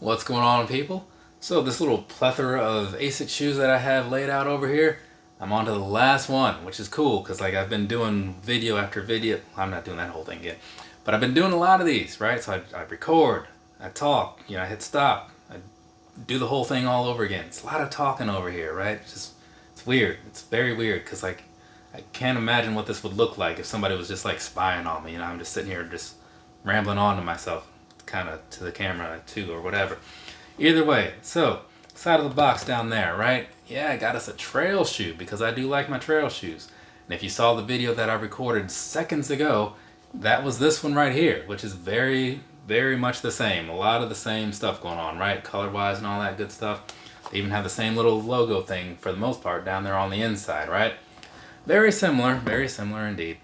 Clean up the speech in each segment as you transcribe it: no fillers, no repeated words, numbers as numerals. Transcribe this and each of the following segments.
What's going on, people? So this little plethora of Asics shoes that I have laid out over here, I'm on to the last one, which is cool because like I've been doing video after video. I'm not doing that whole thing yet, but I've been doing a lot of these, right? So I record, I talk, I hit stop, I do the whole thing all over again. It's a lot of talking over here, right? It's weird. It's very weird because like I can't imagine what this would look like if somebody was just like spying on me. I'm just sitting here just rambling on to myself, kind of to the camera too, or whatever. Either way, so side of the box down there, right? Yeah, I got us a trail shoe because I do like my trail shoes. And if you saw the video that I recorded seconds ago, that was this one right here, which is very, very much the same. A lot of the same stuff going on, right? Color-wise and all that good stuff. They even have the same little logo thing for the most part down there on the inside, right? Very similar indeed.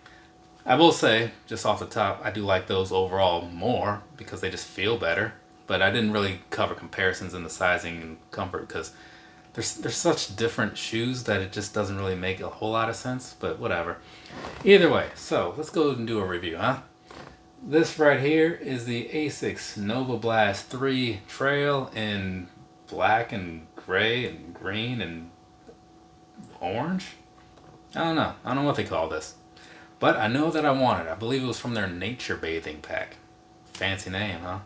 I will say, just off the top, I do like those overall more because they just feel better. But I didn't really cover comparisons in the sizing and comfort because they're such different shoes that it just doesn't really make a whole lot of sense, but whatever. Either way, so let's go and do a review, huh? This right here is the Asics Novablast 3 Trail in black and gray and green and orange? I don't know what they call this. But I know that I want it. I believe it was from their Nature Bathing pack. Fancy name, huh?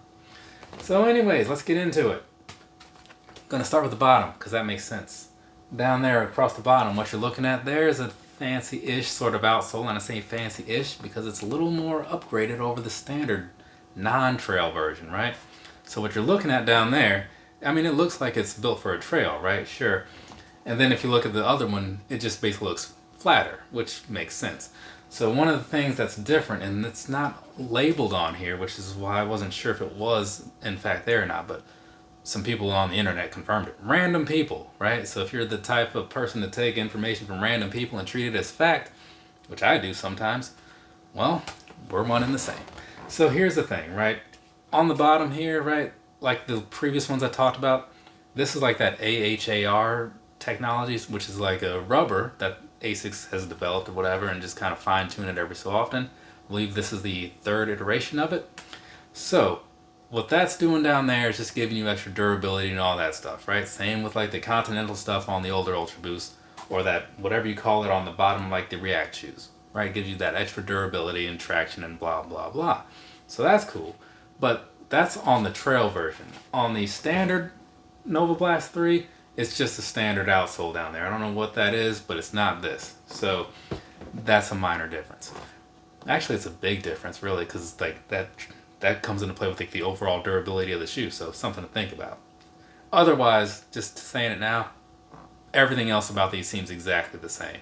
So anyways, let's get into it. I'm going to start with the bottom because that makes sense. Down there across the bottom, what you're looking at there is a fancy-ish sort of outsole. And I say fancy-ish because it's a little more upgraded over the standard non-trail version, right? So what you're looking at down there, I mean, it looks like it's built for a trail, right? Sure. And then if you look at the other one, it just basically looks flatter, which makes sense. So one of the things that's different, and it's not labeled on here, which is why I wasn't sure if it was in fact there or not, but some people on the internet confirmed it. Random people, right? So if you're the type of person to take information from random people and treat it as fact, which I do sometimes, well, we're one and the same. So here's the thing, right? On the bottom here, right, like the previous ones I talked about, this is like that AHAR technologies, which is like a rubber that Asics has developed or whatever and just kind of fine-tune it every so often. I believe this is the third iteration of it. So what that's doing down there is just giving you extra durability and all that stuff, right? Same with like the Continental stuff on the older Ultra Boost, or that whatever you call it on the bottom, like the React shoes, right? It gives you that extra durability and traction and blah blah blah. So that's cool. But that's on the trail version. On the standard Novablast 3, it's just a standard outsole down there. I don't know what that is, but it's not this. So that's a minor difference. Actually, it's a big difference, really, because like that comes into play with like the overall durability of the shoe. So something to think about. Otherwise, just saying it now, everything else about these seems exactly the same.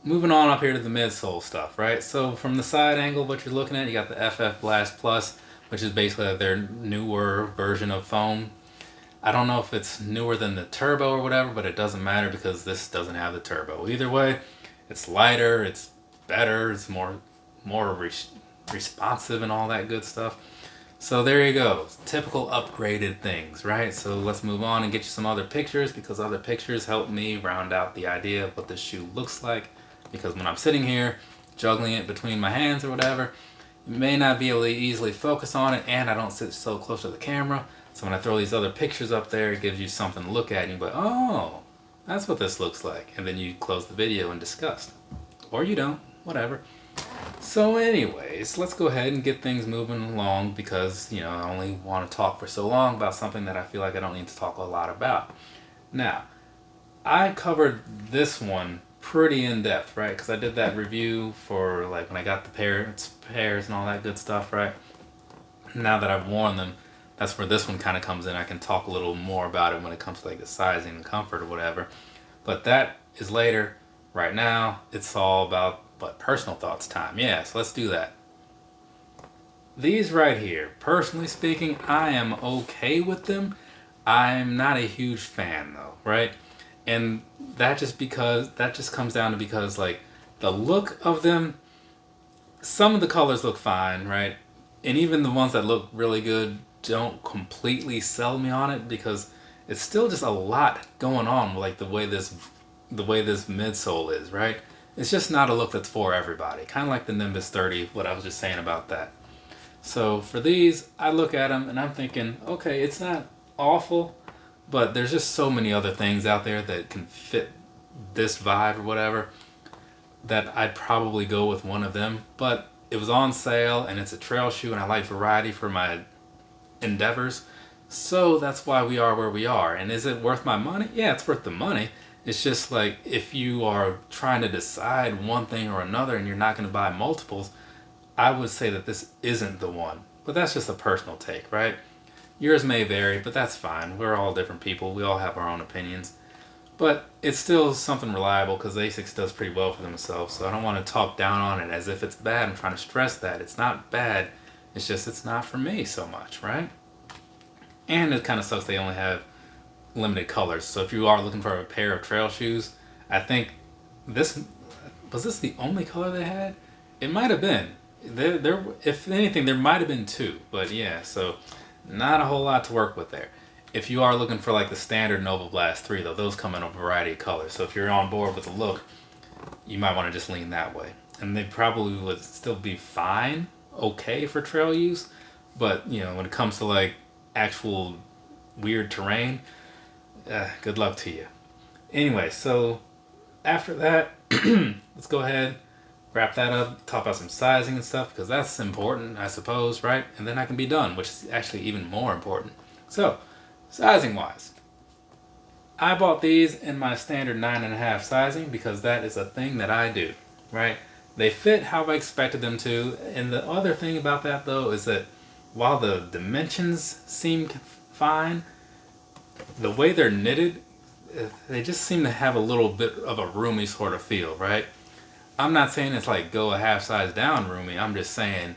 Moving on up here to the midsole stuff, right? So from the side angle, what you're looking at, you got the FF Blast Plus, which is basically their newer version of foam. I don't know if it's newer than the turbo or whatever, but it doesn't matter because this doesn't have the turbo. Either way, it's lighter, it's better, it's more responsive and all that good stuff. So there you go. Typical upgraded things, right? So let's move on and get you some other pictures because other pictures help me round out the idea of what this shoe looks like. Because when I'm sitting here juggling it between my hands or whatever, you may not be able to easily focus on it, and I don't sit so close to the camera. So when I throw these other pictures up there, it gives you something to look at and you go, oh, that's what this looks like. And then you close the video and discuss. Or you don't, whatever. So anyways, let's go ahead and get things moving along because, I only want to talk for so long about something that I feel like I don't need to talk a lot about. Now, I covered this one pretty in depth, right? Because I did that review for like when I got the pairs and all that good stuff, right? Now that I've worn them, that's where this one kind of comes in. I can talk a little more about it when it comes to like the sizing and comfort or whatever. But that is later. Right now, it's all about personal thoughts time. Yeah, so let's do that. These right here, personally speaking, I am okay with them. I'm not a huge fan though, right? And that just comes down to because like the look of them, some of the colors look fine, right? And even the ones that look really good don't completely sell me on it because it's still just a lot going on with like the way this midsole is, right? It's just not a look that's for everybody. Kind of like the Nimbus 30, what I was just saying about that. So for these, I look at them and I'm thinking, okay, it's not awful, but there's just so many other things out there that can fit this vibe or whatever that I'd probably go with one of them. But it was on sale and it's a trail shoe and I like variety for my endeavors. So that's why we are where we are. And is it worth my money? Yeah, it's worth the money. It's just like if you are trying to decide one thing or another and you're not going to buy multiples, I would say that this isn't the one. But that's just a personal take, right? Yours may vary, but that's fine. We're all different people. We all have our own opinions. But it's still something reliable because Asics does pretty well for themselves. So I don't want to talk down on it as if it's bad. I'm trying to stress that. It's not bad. It's just it's not for me so much, right? And it kind of sucks they only have limited colors. So if you are looking for a pair of trail shoes, I think this was this the only color they had? It might have been. There, if anything, there might have been two. But yeah, so not a whole lot to work with there. If you are looking for like the standard Novablast 3 though, those come in a variety of colors. So if you're on board with the look, you might want to just lean that way. And they probably would still be fine, okay for trail use. But you know, when it comes to like actual weird terrain, good luck to you. Anyway, so after that, let's go ahead, wrap that up, talk about some sizing and stuff, because that's important, I suppose, right? And then I can be done, which is actually even more important. So, sizing wise, I bought these in my standard 9.5 sizing because that is a thing that I do, right? They fit how I expected them to. And the other thing about that though is that while the dimensions seem fine, the way they're knitted, they just seem to have a little bit of a roomy sort of feel, right? I'm not saying it's like go a half size down roomy. I'm just saying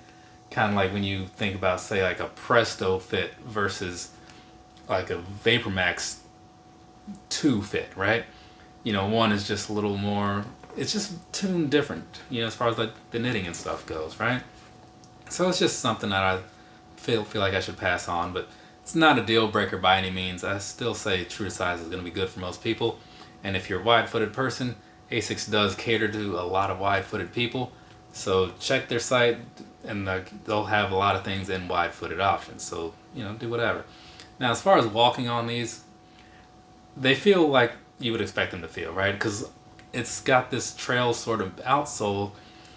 kind of like when you think about, say, like a Presto fit versus like a VaporMax 2 fit, right? You know, one is just a little more, it's just tuned different, you know, as far as like the knitting and stuff goes, right? So it's just something that I feel like I should pass on, but it's not a deal breaker by any means. I still say true to size is going to be good for most people. And if you're a wide-footed person, Asics does cater to a lot of wide-footed people. So check their site and they'll have a lot of things in wide-footed options. So, you know, do whatever. Now, as far as walking on these, they feel like you would expect them to feel, right? Because it's got this trail sort of outsole,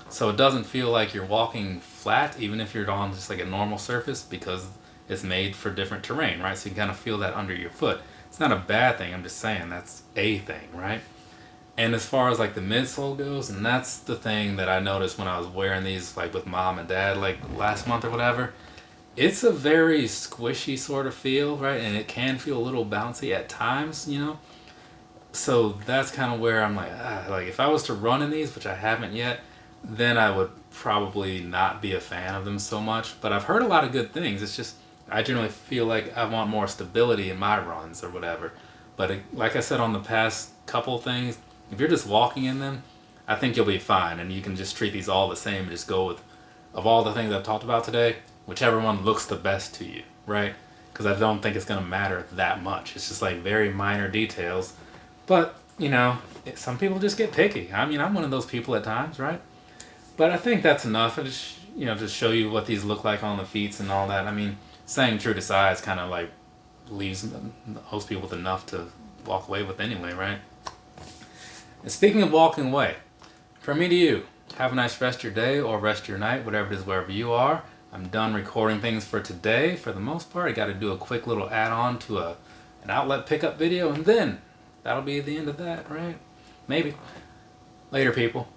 so it doesn't feel like you're walking flat, even if you're on just like a normal surface, because it's made for different terrain, right? So you can kind of feel that under your foot. It's not a bad thing, I'm just saying that's a thing, right? And as far as like the midsole goes, and that's the thing that I noticed when I was wearing these like with mom and dad like last month or whatever, it's a very squishy sort of feel, right? And it can feel a little bouncy at times, you know? So that's kind of where I'm like if I was to run in these, which I haven't yet, then I would probably not be a fan of them so much. But I've heard a lot of good things. It's just I generally feel like I want more stability in my runs or whatever. But like I said on the past couple things, if you're just walking in them, I think you'll be fine. And you can just treat these all the same and just go with, of all the things I've talked about today, whichever one looks the best to you, right? Because I don't think it's going to matter that much. It's just like very minor details. But, you know, some people just get picky. I mean, I'm one of those people at times, right? But I think that's enough. I just, you know, to show you what these look like on the feet and all that. I mean, saying true to size kind of like leaves most people with enough to walk away with anyway, right? And speaking of walking away, from me to you, have a nice rest of your day or rest of your night, whatever it is, wherever you are. I'm done recording things for today. For the most part, I got to do a quick little add-on to an outlet pickup video, and then that'll be the end of that, right? Maybe. Later, people.